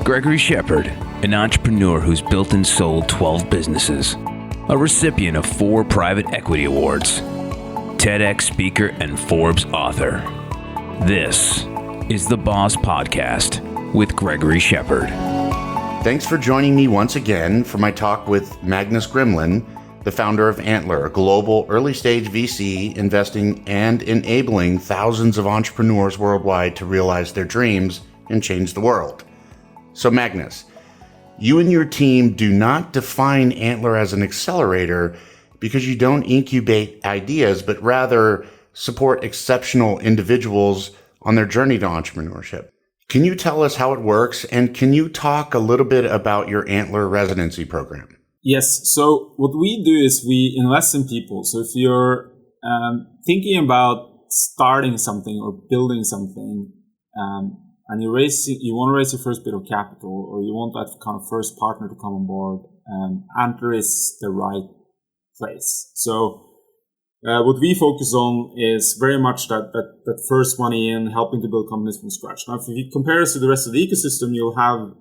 Gregory Shepard, an entrepreneur who's built and sold 12 businesses, a recipient of 4 private equity awards, TEDx speaker and Forbes author. This is the Boss Podcast with Gregory Shepard. Thanks for joining me once again for my talk with Magnus Grimeland, the founder of Antler, a global early-stage VC investing and enabling thousands of entrepreneurs worldwide to realize their dreams and change the world. So Magnus, you and your team do not define Antler as an accelerator because you don't incubate ideas, but rather support exceptional individuals on their journey to entrepreneurship. Can you tell us how it works, and can you talk a little bit about your Antler residency program? Yes. So what we do is we invest in people. So if you're thinking about starting something or building something, and you want to raise your first bit of capital, or you want that kind of first partner to come on board, Antler is the right place. So what we focus on is very much that first money in, helping to build companies from scratch. Now, if you compare us to the rest of the ecosystem, you'll have,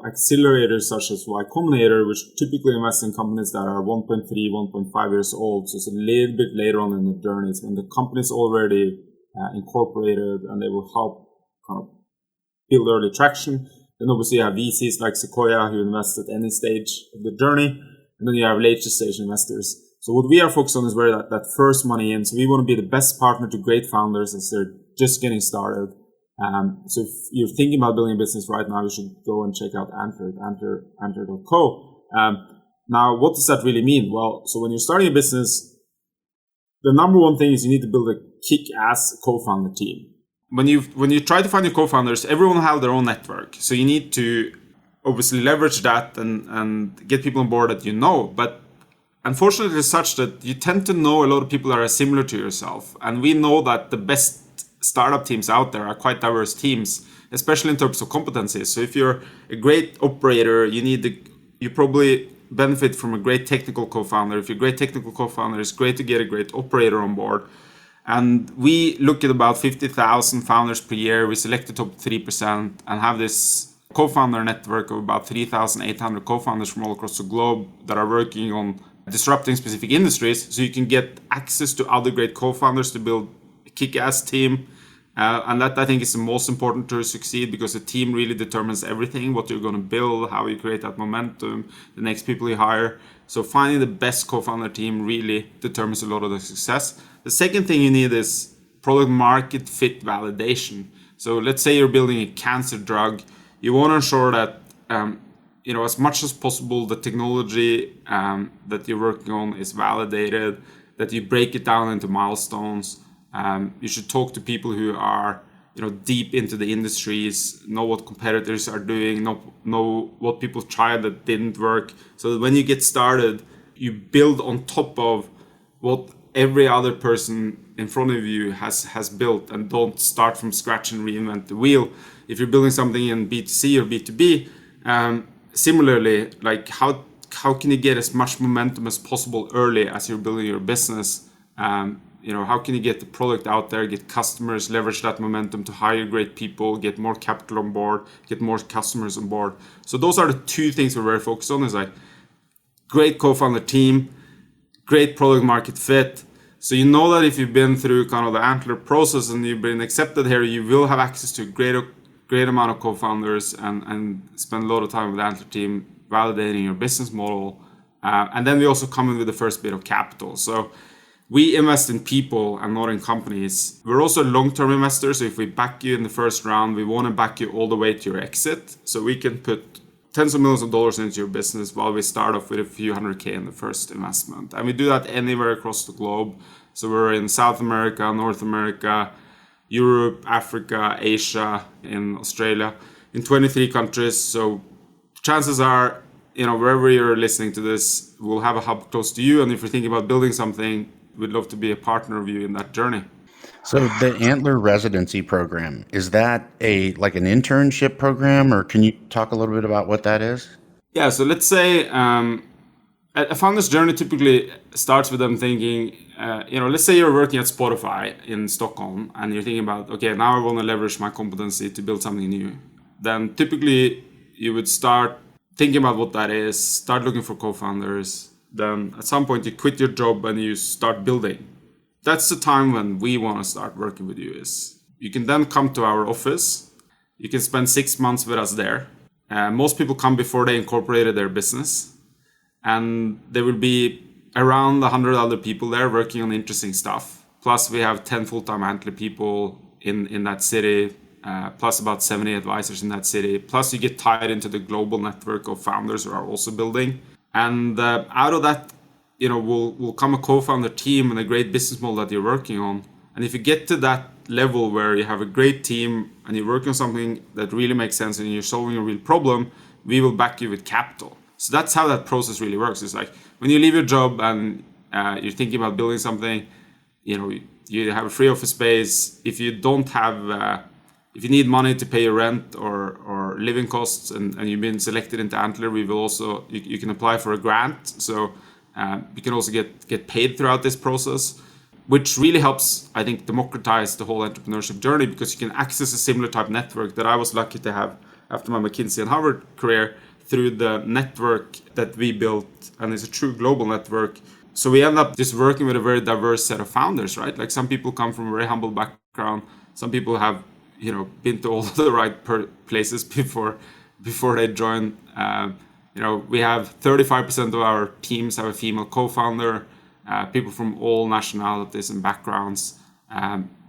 accelerators such as Y Combinator, which typically invest in companies that are 1.3, 1.5 years old. So it's a little bit later on in the journey. It's when the company's already incorporated, and they will help kind of build early traction. Then obviously you have VCs like Sequoia who invest at any stage of the journey. And then you have later stage investors. So what we are focused on is where that first money in. So we want to be the best partner to great founders as they're just getting started. So if you're thinking about building a business right now, you should go and check out Antler at antler.co. Now, what does that really mean? Well, so when you're starting a business, the number one thing is you need to build a kick-ass co-founder team. When you try to find your co-founders, everyone will have their own network. So you need to obviously leverage that and get people on board that you know. But unfortunately, it's such that you tend to know a lot of people that are similar to yourself. And we know that the best startup teams out there are quite diverse teams, especially in terms of competencies. So if you're a great operator, you probably benefit from a great technical co-founder. If you're a great technical co-founder, it's great to get a great operator on board. And we look at about 50,000 founders per year. We select the top 3% and have this co-founder network of about 3,800 co-founders from all across the globe that are working on disrupting specific industries, so you can get access to other great co-founders to build a kick-ass team. And that, I think, is the most important to succeed, because the team really determines everything, what you're going to build, how you create that momentum, the next people you hire. So finding the best co-founder team really determines a lot of the success. The second thing you need is product market fit validation. So let's say you're building a cancer drug. You want to ensure that as much as possible, the technology that you're working on is validated, that you break it down into milestones. You should talk to people who are, deep into the industries, know what competitors are doing, know what people tried that didn't work. So that when you get started, you build on top of what every other person in front of you has built, and don't start from scratch and reinvent the wheel. If you're building something in B2C or B2B, similarly, like how can you get as much momentum as possible early as you're building your business? How can you get the product out there, get customers, leverage that momentum to hire great people, get more capital on board, get more customers on board? So those are the two things we're very focused on, is like great co-founder team, great product market fit. So you know that if you've been through kind of the Antler process and you've been accepted here, you will have access to a great amount of co-founders and spend a lot of time with the Antler team validating your business model. And then we also come in with the first bit of capital. So we invest in people and not in companies. We're also long-term investors. So if we back you in the first round, we want to back you all the way to your exit. So we can put tens of millions of dollars into your business while we start off with a few $100K in the first investment. And we do that anywhere across the globe. So we're in South America, North America, Europe, Africa, Asia, in Australia, in 23 countries. So chances are, wherever you're listening to this, we'll have a hub close to you. And if you're thinking about building something, we'd love to be a partner of you in that journey. So the Antler residency program, is that like an internship program, or can you talk a little bit about what that is? Yeah, so let's say a founder's journey typically starts with them thinking, let's say you're working at Spotify in Stockholm and you're thinking about, okay, now I want to leverage my competency to build something new. Then typically, you would start thinking about what that is, start looking for co-founders. Then at some point you quit your job and you start building. That's the time when we want to start working with you. Is you can then come to our office. You can spend 6 months with us there. Most people come before they incorporated their business. And there will be around 100 other people there working on interesting stuff. Plus we have 10 full-time Antler people in that city, plus about 70 advisors in that city. Plus you get tied into the global network of founders who are also building. And out of that, will come a co-founder team and a great business model that you're working on. And if you get to that level where you have a great team and you're working on something that really makes sense and you're solving a real problem, we will back you with capital. So that's how that process really works. It's like when you leave your job and you're thinking about building something, you have a free office space. If you don't have, if you need money to pay your rent or living costs and you've been selected into Antler, we will also, you can apply for a grant. So you can also get paid throughout this process, which really helps, I think, democratize the whole entrepreneurship journey, because you can access a similar type network that I was lucky to have after my McKinsey and Harvard career through the network that we built, and it's a true global network. So we end up just working with a very diverse set of founders, right? Like some people come from a very humble background. Some people have, been to all the right places before they join. We have 35% of our teams have a female co-founder, people from all nationalities and backgrounds.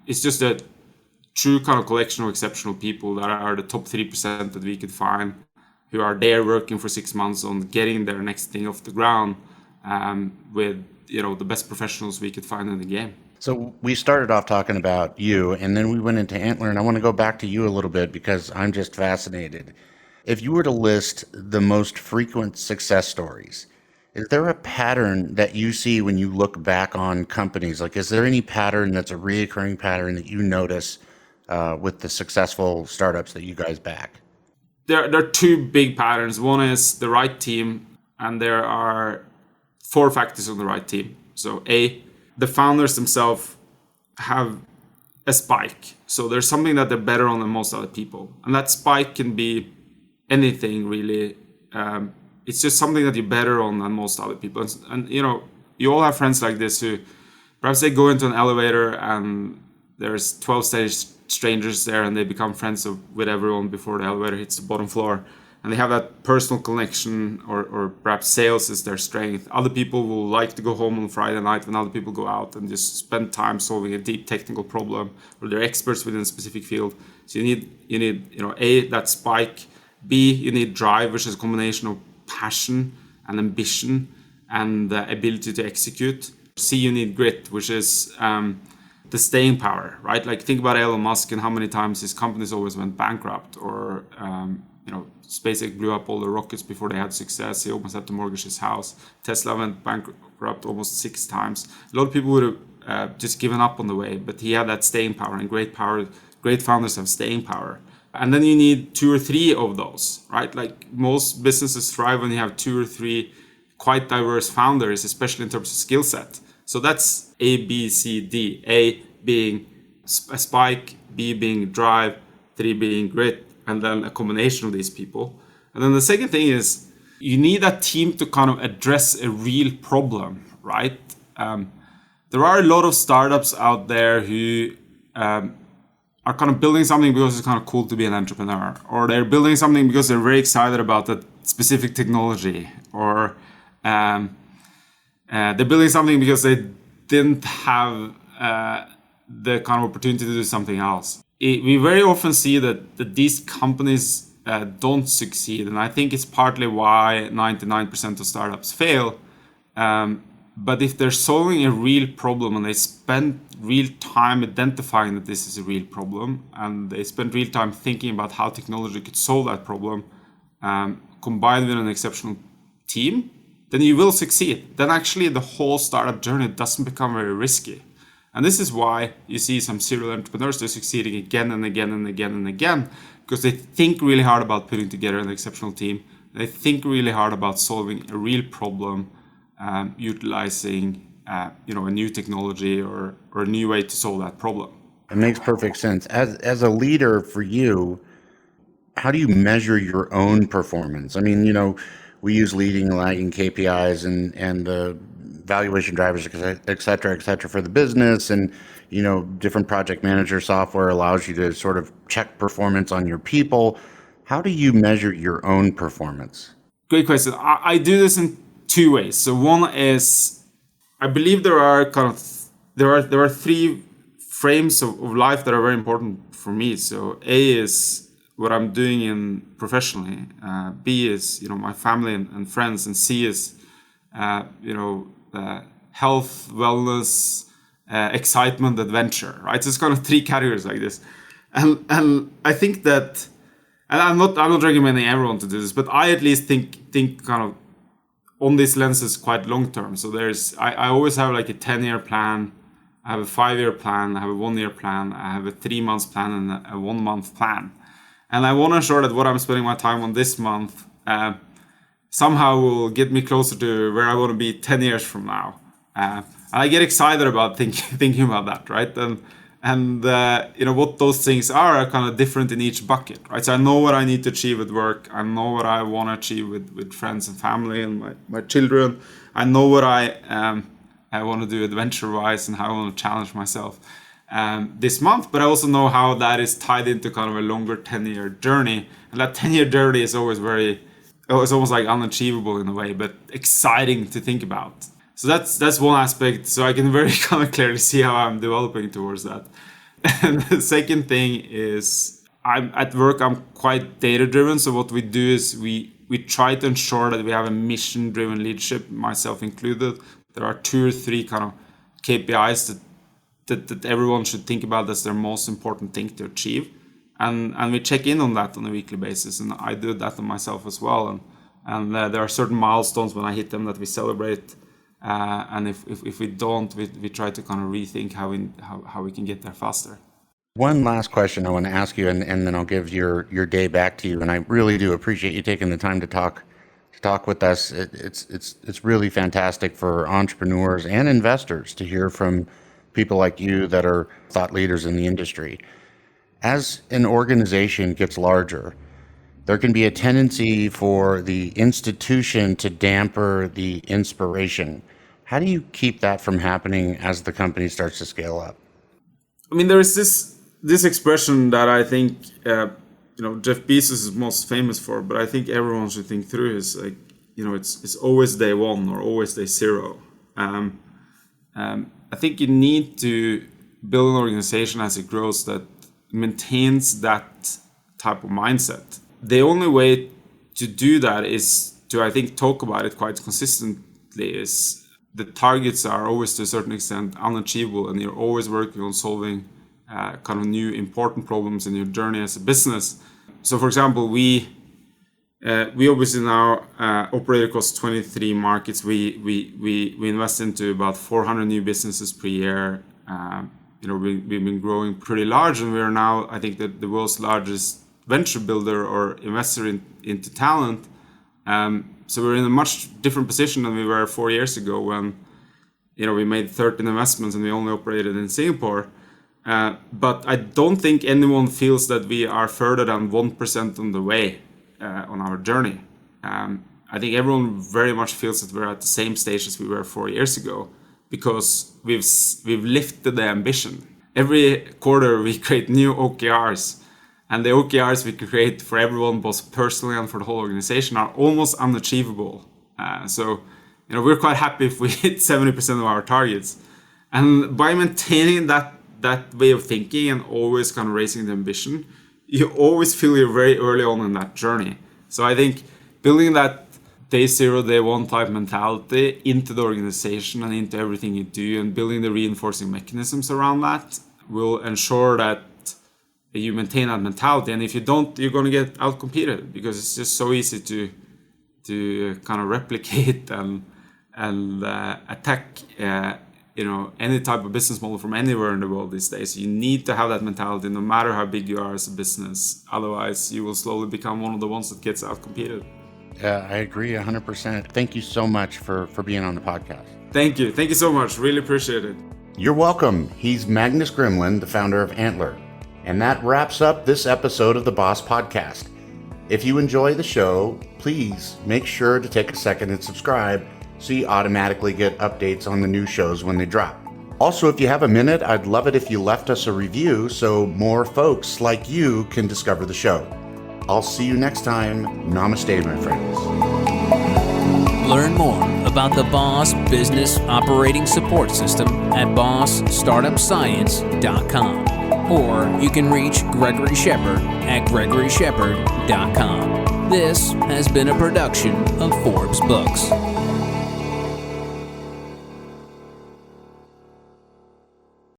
It's just a true kind of collection of exceptional people that are the top 3% that we could find, who are there working for 6 months on getting their next thing off the ground, with the best professionals we could find in the game. So we started off talking about you, and then we went into Antler, and I want to go back to you a little bit because I'm just fascinated. If you were to list the most frequent success stories, is there a pattern that you see when you look back on companies? Like, is there any pattern that's a reoccurring pattern that you notice with the successful startups that you guys back? There are two big patterns. One is the right team, and there are 4 factors on the right team. So A, the founders themselves have a spike. So there's something that they're better on than most other people. And that spike can be anything really. It's just something that you're better on than most other people. And you all have friends like this who perhaps they go into an elevator and there's 12 strangers there and they become friends with everyone before the elevator hits the bottom floor. And they have that personal connection, or perhaps sales is their strength. Other people will like to go home on Friday night when other people go out and just spend time solving a deep technical problem, or they're experts within a specific field. So you need A, that spike. B, you need drive, which is a combination of passion and ambition and the ability to execute. C, you need grit, which is the staying power, right? Like think about Elon Musk and how many times his companies always went bankrupt, or SpaceX blew up all the rockets before they had success. He almost had to mortgage his house. Tesla went bankrupt almost 6 times. A lot of people would have just given up on the way, but he had that staying power, and great founders have staying power. And then you need 2 or 3 of those, right? Like most businesses thrive when you have 2 or 3 quite diverse founders, especially in terms of skill set. So that's A, B, C, D. A being a spike, B being drive, 3 being grit, and then a combination of these people. And then the second thing is you need a team to kind of address a real problem, right? There are a lot of startups out there who are kind of building something because it's kind of cool to be an entrepreneur, or they're building something because they're very excited about that specific technology, or they're building something because they didn't have the kind of opportunity to do something else. We very often see that these companies don't succeed, and I think it's partly why 99% of startups fail. But if they're solving a real problem and they spend real time identifying that this is a real problem, and they spend real time thinking about how technology could solve that problem, combined with an exceptional team, then you will succeed. Then actually the whole startup journey doesn't become very risky. And this is why you see some serial entrepreneurs, they're succeeding again and again and again and again, because they think really hard about putting together an exceptional team. They think really hard about solving a real problem, utilizing a new technology or a new way to solve that problem. It makes perfect sense. As a leader for you, how do you measure your own performance? I mean, we use leading and lagging KPIs and the valuation drivers, et cetera, for the business. And, different project manager software allows you to sort of check performance on your people. How do you measure your own performance? Great question. I do this in two ways. So one is, I believe there are three frames of life that are very important for me. So A is what I'm doing in professionally. B is my family and friends, and C is health, wellness, excitement, adventure. Right. So it's kind of three categories like this, and I think that, and I'm not recommending everyone to do this, but I at least think kind of on these lenses quite long term. So I always have like a 10-year plan. I have a 5-year plan, I have a 1-year plan, I have a 3-month plan, and a 1-month plan. And I want to ensure that what I'm spending my time on this month somehow will get me closer to where I want to be 10 years from now. And I get excited about thinking about that, right? And what those things are kind of different in each bucket, right? So I know what I need to achieve at work. I know what I want to achieve with friends and family and my children. I know what I want to do adventure-wise and how I want to challenge myself this month. But I also know how that is tied into kind of a longer 10-year journey. And that 10-year journey is always it's almost like unachievable in a way, but exciting to think about. So that's one aspect. So I can very kind of clearly see how I'm developing towards that. And the second thing is at work, I'm quite data-driven. So what we do is we try to ensure that we have a mission-driven leadership, myself included. There are 2 or 3 kind of KPIs that everyone should think about as their most important thing to achieve. And we check in on that on a weekly basis. And I do that on myself as well. And there are certain milestones when I hit them that we celebrate. And if we don't, we try to kind of rethink how we can get there faster. One last question I want to ask you, and then I'll give your day back to you. And I really do appreciate you taking the time to talk with us. It's really fantastic for entrepreneurs and investors to hear from people like you that are thought leaders in the industry. As an organization gets larger, there can be a tendency for the institution to damper the inspiration. How do you keep that from happening as the company starts to scale up? I mean, there is this expression that I think Jeff Bezos is most famous for, but I think everyone should think through is like, it's always day 1 or always day 0. I think you need to build an organization as it grows that maintains that type of mindset. The only way to do that is to, I think, talk about it quite consistently. Is the targets are always to a certain extent unachievable, and you're always working on solving kind of new important problems in your journey as a business. So, for example, we obviously now operate across 23 markets. We invest into about 400 new businesses per year. We've been growing pretty large, and we are now, I think, the world's largest venture builder or investor into talent. So we're in a much different position than we were 4 years ago when, we made 13 investments and we only operated in Singapore. But I don't think anyone feels that we are further than 1% on the way on our journey. I think everyone very much feels that we're at the same stage as we were 4 years ago, because we've lifted the ambition. Every quarter we create new OKRs, and the OKRs we create for everyone, both personally and for the whole organization, are almost unachievable. So we're quite happy if we hit 70% of our targets. And by maintaining that way of thinking and always kind of raising the ambition, you always feel you're very early on in that journey. So I think building that day 0, day 1 type mentality into the organization and into everything you do, and building the reinforcing mechanisms around that will ensure that you maintain that mentality. And if you don't, you're going to get outcompeted, because it's just so easy to kind of replicate and attack any type of business model from anywhere in the world these days. You need to have that mentality no matter how big you are as a business. Otherwise, you will slowly become one of the ones that gets outcompeted. Yeah, I agree 100%. Thank you so much for being on the podcast. Thank you. Thank you so much. Really appreciate it. You're welcome. He's Magnus Grimeland, the founder of Antler. And that wraps up this episode of the Boss Podcast. If you enjoy the show, please make sure to take a second and subscribe so you automatically get updates on the new shows when they drop. Also, if you have a minute, I'd love it if you left us a review so more folks like you can discover the show. I'll see you next time. Namaste, my friends. Learn more about the Boss Business Operating Support System at bossstartupscience.com, or you can reach Gregory Shepard at gregoryshepard.com. This has been a production of Forbes Books.